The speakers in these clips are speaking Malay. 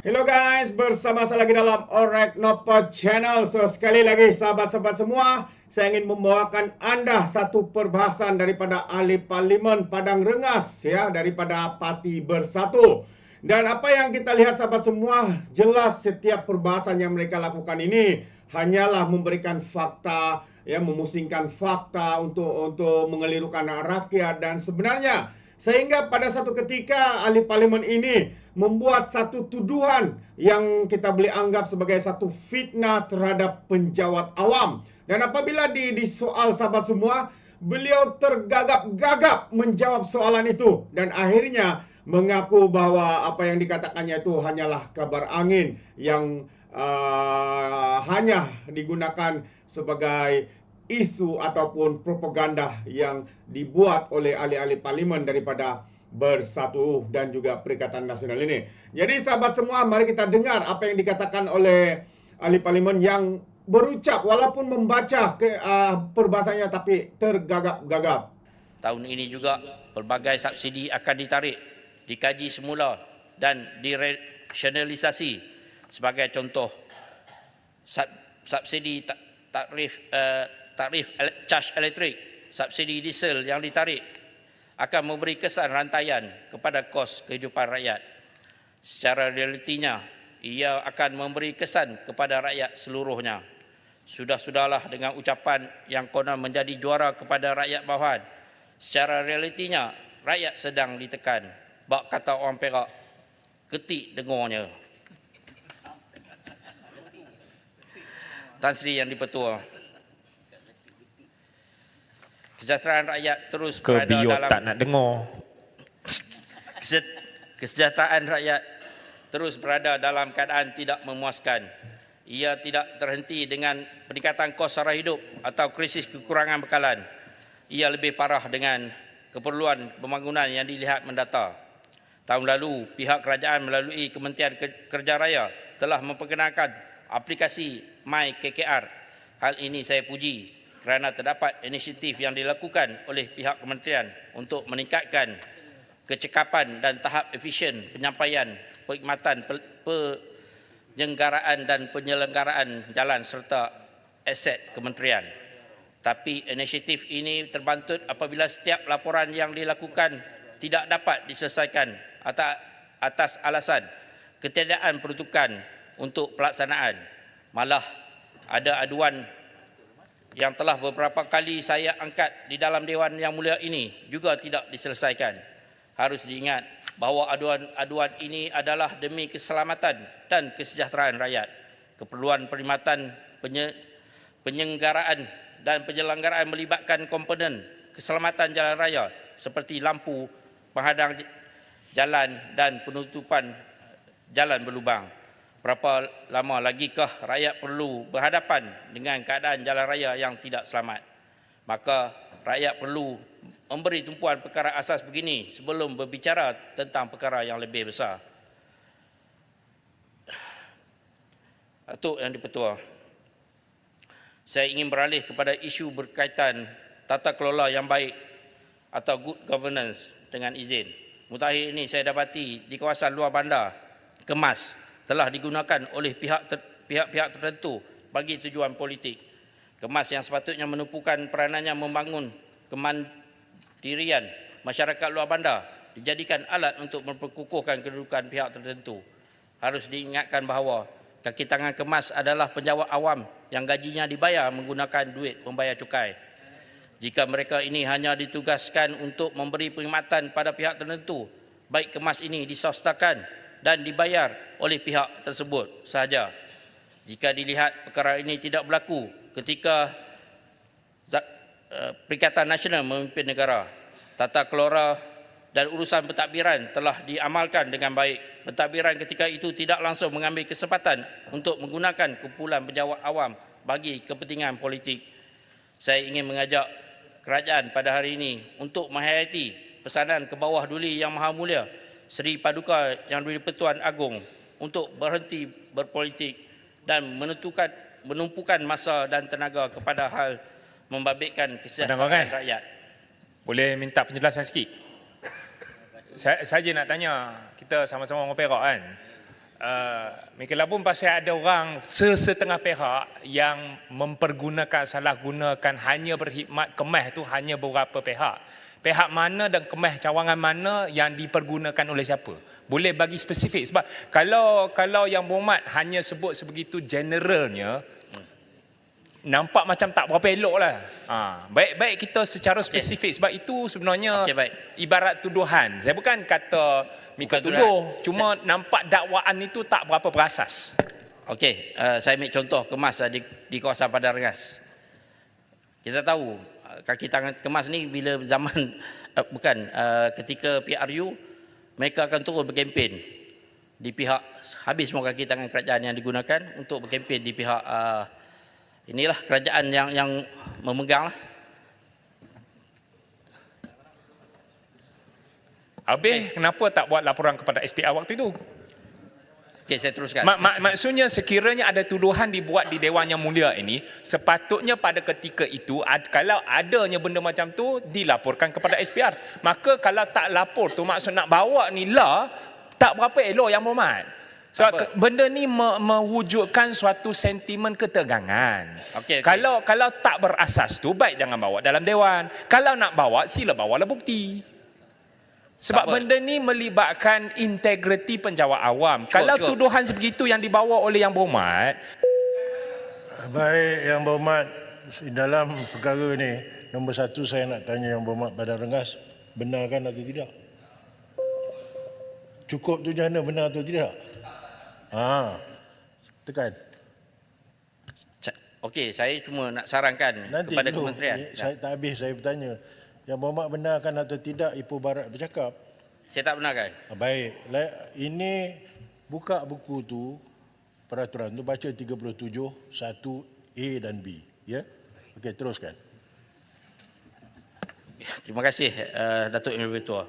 Hello guys, bersama saya lagi dalam Alright Nopa Channel. So sekali lagi sahabat-sahabat semua, saya ingin membawakan anda satu perbahasan daripada ahli Parlimen Padang Rengas ya, daripada Parti Bersatu. Dan apa yang kita lihat sahabat semua, jelas setiap perbahasan yang mereka lakukan ini hanyalah memberikan fakta, ya, memusingkan fakta untuk mengelirukan rakyat. Dan sebenarnya sehingga pada satu ketika ahli parlimen ini membuat satu tuduhan yang kita boleh anggap sebagai satu fitnah terhadap penjawat awam. Dan apabila disoal sahabat semua, beliau tergagap-gagap menjawab soalan itu. Dan akhirnya mengaku bahwa apa yang dikatakannya itu hanyalah kabar angin yang hanya digunakan sebagai isu ataupun propaganda yang dibuat oleh ahli-ahli parlimen daripada Bersatu dan juga Perikatan Nasional ini. Jadi sahabat semua, mari kita dengar apa yang dikatakan oleh ahli parlimen yang berucap walaupun membaca perbahasannya tapi tergagap-gagap. Tahun ini juga pelbagai subsidi akan ditarik, dikaji semula dan dirasionalisasi. Sebagai contoh, subsidi tarif charge elektrik, subsidi diesel yang ditarik akan memberi kesan rantaian kepada kos kehidupan rakyat. Secara realitinya, ia akan memberi kesan kepada rakyat seluruhnya. Sudahlah dengan ucapan yang konon menjadi juara kepada rakyat bawahan. Secara realitinya, rakyat sedang ditekan. Bak kata orang Perak, ketik dengarnya. Tan Sri Yang Dipertua, kesejahteraan rakyat terus berada dalam tak nak dengar. Kesejahteraan rakyat terus berada dalam keadaan tidak memuaskan. Ia tidak terhenti dengan peningkatan kos sara hidup atau krisis kekurangan bekalan. Ia lebih parah dengan keperluan pembangunan yang dilihat mendata. Tahun lalu, pihak kerajaan melalui Kementerian Kerja Raya telah memperkenalkan aplikasi MyKKR. Hal ini saya puji kerana terdapat inisiatif yang dilakukan oleh pihak kementerian untuk meningkatkan kecekapan dan tahap efisien penyampaian perkhidmatan penyelenggaraan dan penyelenggaraan jalan serta aset kementerian. Tapi inisiatif ini terbantut apabila setiap laporan yang dilakukan tidak dapat diselesaikan atas alasan ketiadaan peruntukan untuk pelaksanaan. Malah ada aduan yang telah beberapa kali saya angkat di dalam Dewan Yang Mulia ini juga tidak diselesaikan. Harus diingat bahawa aduan ini adalah demi keselamatan dan kesejahteraan rakyat. Keperluan perkhidmatan penyelenggaraan dan penyelenggaraan melibatkan komponen keselamatan jalan raya seperti lampu penghadang jalan dan penutupan jalan berlubang. Berapa lama lagikah rakyat perlu berhadapan dengan keadaan jalan raya yang tidak selamat? Maka rakyat perlu memberi tumpuan perkara asas begini sebelum berbicara tentang perkara yang lebih besar. Datuk Yang Dipertua, saya ingin beralih kepada isu berkaitan tata kelola yang baik atau good governance dengan izin. Mutakhir ini saya dapati di kawasan luar bandar Kemas telah digunakan oleh pihak-pihak tertentu bagi tujuan politik. Kemas yang sepatutnya menumpukan peranannya membangun kemandirian masyarakat luar bandar dijadikan alat untuk memperkukuhkan kedudukan pihak tertentu. Harus diingatkan bahawa kaki tangan Kemas adalah penjawat awam yang gajinya dibayar menggunakan duit pembayar cukai. Jika mereka ini hanya ditugaskan untuk memberi perkhidmatan pada pihak tertentu, baik Kemas ini diswastakan dan dibayar oleh pihak tersebut sahaja. Jika dilihat perkara ini tidak berlaku ketika Perikatan Nasional memimpin negara, tata kelola dan urusan pentadbiran telah diamalkan dengan baik. Pentadbiran ketika itu tidak langsung mengambil kesempatan untuk menggunakan kumpulan penjawat awam bagi kepentingan politik. Saya ingin mengajak kerajaan pada hari ini untuk menghayati pesanan ke bawah duli Yang Maha Mulia Seri Paduka Yang di-Pertuan Agong untuk berhenti berpolitik dan menumpukan masa dan tenaga kepada hal membabitkan kesejahteraan rakyat. Boleh minta penjelasan sikit? Saya je nak tanya, kita sama-sama orang Perak kan. Mungkinlah pun pasal ada orang sesetengah pihak yang mempergunakan, salah gunakan, hanya berkhidmat kemah tu hanya beberapa pihak. Pihak mana dan kemah cawangan mana yang dipergunakan oleh siapa? Boleh bagi spesifik, sebab kalau yang berhormat hanya sebut sebegitu generalnya, nampak macam tak berapa elok lah. Baik-baik kita secara spesifik, sebab itu sebenarnya ibarat tuduhan. Saya bukan kata Mika tuduh, cuma nampak dakwaan itu tak berapa berasas. Okey, saya ambil contoh kemas di kawasan Padang Rengas. Kita tahu kaki tangan kemas ni bila zaman ketika PRU mereka akan turun berkempen di pihak, habis semua kaki tangan kerajaan yang digunakan untuk berkempen di pihak inilah kerajaan yang memegang lah. Habis kenapa tak buat laporan kepada SPR waktu itu? Okey, saya teruskan. Maksudnya sekiranya ada tuduhan dibuat di Dewan Yang Mulia ini, sepatutnya pada ketika itu kalau adanya benda macam tu dilaporkan kepada SPR. Maka kalau tak lapor tu maksud nak bawa ni lah tak berapa elok Yang Berhormat. So, benda ni mewujudkan suatu sentimen ketegangan. Okay. Kalau tak berasas tu baik jangan bawa dalam Dewan. Kalau nak bawa sila bawalah bukti. Sebab benda ni melibatkan integriti penjawat awam. Kalau tuduhan sebegitu yang dibawa oleh Yang Berhormat. Baik, Yang Berhormat, dalam perkara ni, nombor satu saya nak tanya Yang Berhormat Padang Rengas, benarkan atau tidak? Cukup tu jana benar atau tidak? Tekan. Okey, saya cuma nak sarankan Nanti kepada dulu, kementerian. Saya tak habis saya bertanya. Yang Berhormat benarkan atau tidak Ipoh Barat bercakap? Saya tak benarkan. Baik, ini buka buku tu, peraturan tu, baca 37, 1A dan B. Ya? Okey, teruskan. Terima kasih Datuk Yang Bertuah.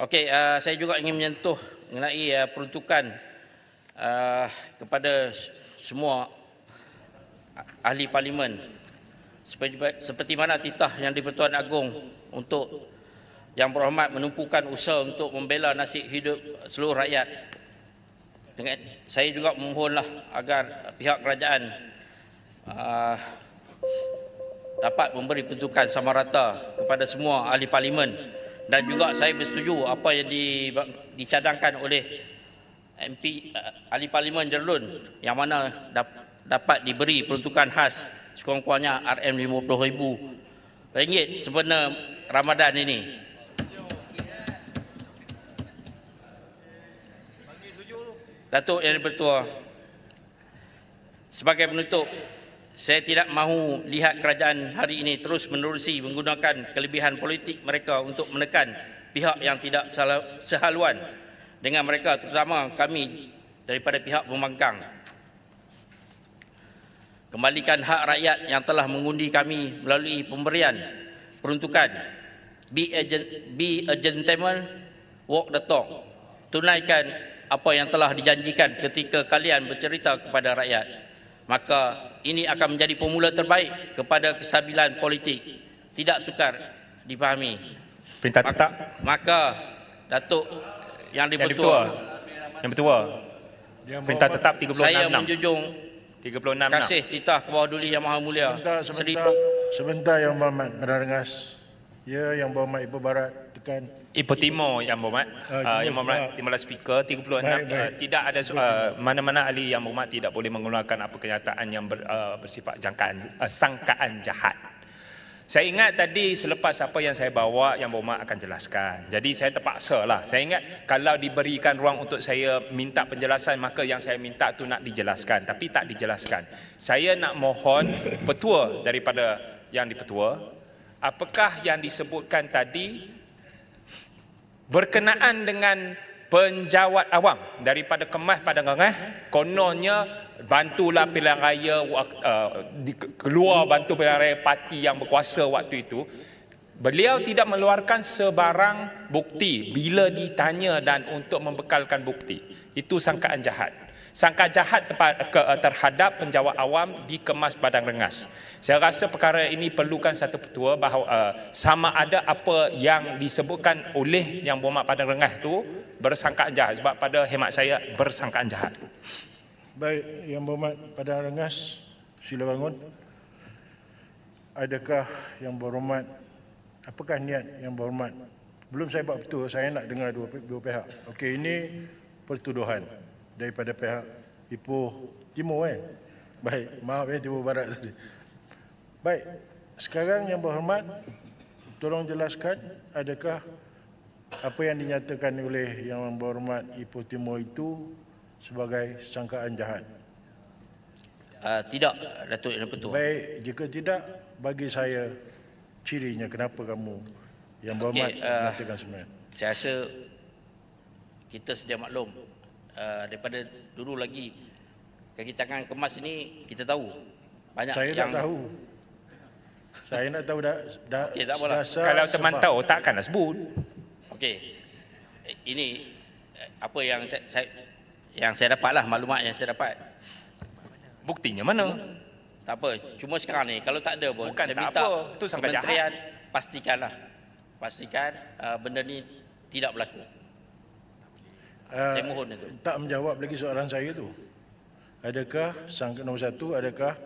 Okey, saya juga ingin menyentuh mengenai peruntukan kepada semua ahli parlimen. Seperti mana titah Yang di-Pertuan Agong untuk Yang Berhormat menumpukan usaha untuk membela nasib hidup seluruh rakyat. Saya juga memohonlah agar pihak kerajaan dapat memberi peruntukan sama rata kepada semua ahli parlimen, dan juga saya bersetuju apa yang dicadangkan oleh MP ahli parlimen Jerlun yang mana dapat diberi peruntukan khas sekurang-kurangnya RM50,000 sempena Ramadan ini. Datuk Yang Bertuah, sebagai penutup, saya tidak mahu lihat kerajaan hari ini terus menerusi menggunakan kelebihan politik mereka untuk menekan pihak yang tidak sehaluan dengan mereka, terutama kami daripada pihak pembangkang. Kembalikan hak rakyat yang telah mengundi kami melalui pemberian peruntukan. Be a gentleman, walk the talk. Tunaikan apa yang telah dijanjikan ketika kalian bercerita kepada rakyat. Maka ini akan menjadi formula terbaik kepada kestabilan politik. Tidak sukar dipahami. Perintah tetap. Maka Datuk Yang di-Pertuah, perintah tetap 36. Saya menjunjung 36. kasih titah ke bawah duli Yang Maha Mulia. Sebentar Yang Berhormat Padang Rengas. Ya, Yang Berhormat Ipoh Barat, tekan. Ipoh Timur Yang Berhormat. Yang Berhormat Timbalan Speaker 36. Tidak ada mana-mana ahli Yang Berhormat tidak boleh menggunakan apa kenyataan yang bersifat sangkaan jahat. Saya ingat tadi selepas apa yang saya bawa, Yang Berhormat akan jelaskan. Jadi saya terpaksa lah. Saya ingat kalau diberikan ruang untuk saya minta penjelasan, maka yang saya minta tu nak dijelaskan. Tapi tak dijelaskan. Saya nak mohon petua daripada Yang di-Pertua. Apakah yang disebutkan tadi berkenaan dengan penjawat awam daripada Kemas Padang Rengas, kononnya bantulah pilihan raya, keluar bantu pilihan raya parti yang berkuasa waktu itu. Beliau tidak mengeluarkan sebarang bukti bila ditanya dan untuk membekalkan bukti. Itu sangkaan jahat. sangka jahat terhadap penjawat awam dikemas Padang Rengas. Saya rasa perkara ini perlukan satu petua bahawa sama ada apa yang disebutkan oleh Yang Berhormat Padang Rengas itu bersangkaan jahat, sebab pada hemat saya bersangkaan jahat. Baik, Yang Berhormat Padang Rengas, sila bangun. Adakah Yang Berhormat, apakah niat Yang Berhormat? Belum saya buat betul, saya nak dengar dua pihak. Okey, ini pertuduhan daripada pihak Ipoh Timur Baik, maaf Timur Barat tadi. Baik, sekarang Yang Berhormat, tolong jelaskan adakah apa yang dinyatakan oleh Yang Berhormat Ipoh Timur itu sebagai sangkaan jahat? Tidak, Datuk Yang Pertua. Baik, jika tidak, bagi saya cirinya kenapa kamu Yang Berhormat menyatakan sebenarnya. Saya rasa kita sedia maklum, daripada dulu lagi kaki tangan kemas ini kita tahu banyak Saya yang tak tahu. Saya nak tahu Okey, tak apalah. dasar Kalau teman sebab. tahu takkanlah sebut. okey. Ini apa yang saya dapatlah, maklumat yang saya dapat. Buktinya mana? Tak apa, cuma sekarang ni kalau tak ada pun Bukan saya tak minta apa, itu sangka kementerian pastikan benda ni tidak berlaku. Saya mohon itu. Tak menjawab lagi soalan saya tu. Adakah sangka nombor satu, adakah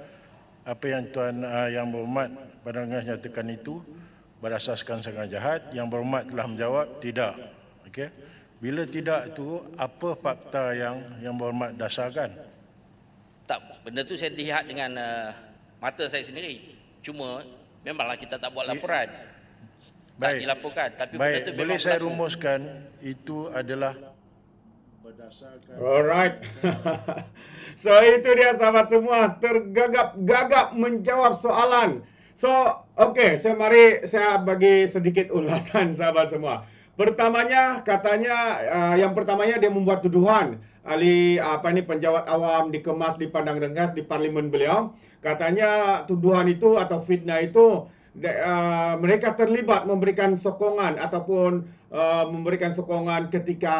apa yang Tuan Yang Berhormat Padang Rengas nyatakan itu berasaskan sangkaan jahat? Yang Berhormat telah menjawab tidak. Okey. Bila tidak tu, apa fakta yang Yang Berhormat dasarkan? Tak, benda tu saya lihat dengan mata saya sendiri. Cuma memanglah kita tak buat laporan. Tak Baik. dilaporkan, tapi benda Baik, tu boleh memang saya berlaku. rumuskan itu adalah berdasarkan. Alright. So itu dia sahabat semua, tergagap-gagap menjawab soalan. So, okey, saya bagi sedikit ulasan sahabat semua. Pertamanya katanya yang pertamanya dia membuat tuduhan ahli penjawat awam dikemas di Padang Rengas di parlimen beliau. Katanya tuduhan itu atau fitnah itu mereka terlibat memberikan sokongan ataupun memberikan sokongan ketika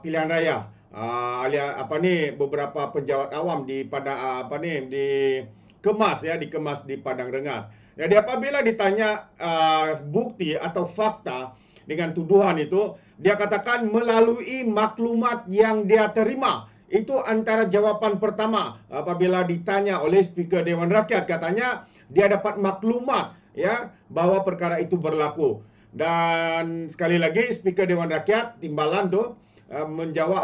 pilihan raya. Beberapa penjawat awam di dikemas di Padang Rengas. Jadi apabila ditanya bukti atau fakta dengan tuduhan itu, dia katakan melalui maklumat yang dia terima. Itu antara jawapan pertama apabila ditanya oleh Speaker Dewan Rakyat, katanya dia dapat maklumat ya bahwa perkara itu berlaku. Dan sekali lagi Speaker Dewan Rakyat Timbalan tu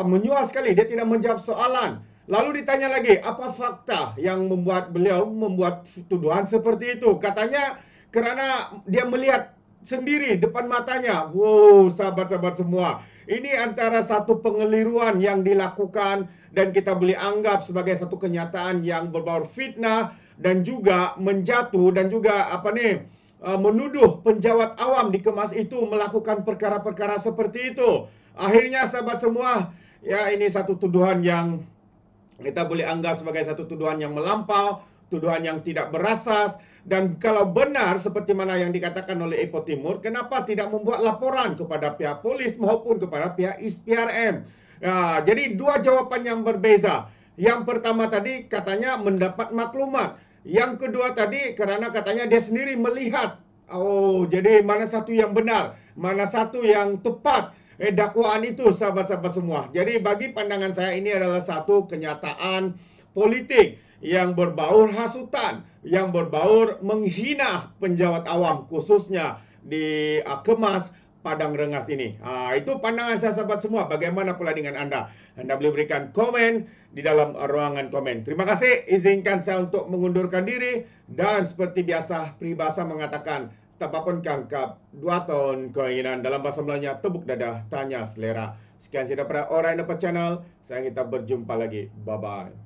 menyual sekali, dia tidak menjawab soalan. Lalu ditanya lagi, apa fakta yang membuat beliau membuat tuduhan seperti itu? Katanya kerana dia melihat sendiri depan matanya. Wow, sahabat-sahabat semua, ini antara satu pengeliruan yang dilakukan dan kita boleh anggap sebagai satu kenyataan yang berbaur fitnah dan juga menjatuh dan juga menuduh penjawat awam dikemas itu melakukan perkara-perkara seperti itu. Akhirnya sahabat semua, ya ini satu tuduhan yang kita boleh anggap sebagai satu tuduhan yang melampau, tuduhan yang tidak berasas. Dan kalau benar seperti mana yang dikatakan oleh Ipoh Timur, kenapa tidak membuat laporan kepada pihak polis maupun kepada pihak SPRM? Ya, jadi dua jawapan yang berbeza. Yang pertama tadi katanya mendapat maklumat. Yang kedua tadi kerana katanya dia sendiri melihat. Oh, jadi mana satu yang benar? Mana satu yang tepat? Dakwaan itu sahabat-sahabat semua. Jadi bagi pandangan saya ini adalah satu kenyataan politik yang berbaur hasutan, yang berbaur menghina penjawat awam khususnya di kemas Padang Rengas ini. Itu pandangan saya sahabat semua. Bagaimana pula dengan Anda? Anda boleh berikan komen di dalam ruangan komen. Terima kasih. Izinkan saya untuk mengundurkan diri. Dan seperti biasa, peribahasa mengatakan, tapapun kangkap, 2 tahun keinginan. Dalam bahasa Melayunya, tepuk dadah, tanya selera. Sekian sahaja daripada Alright Nampak Channel. Saya kita berjumpa lagi. Bye-bye.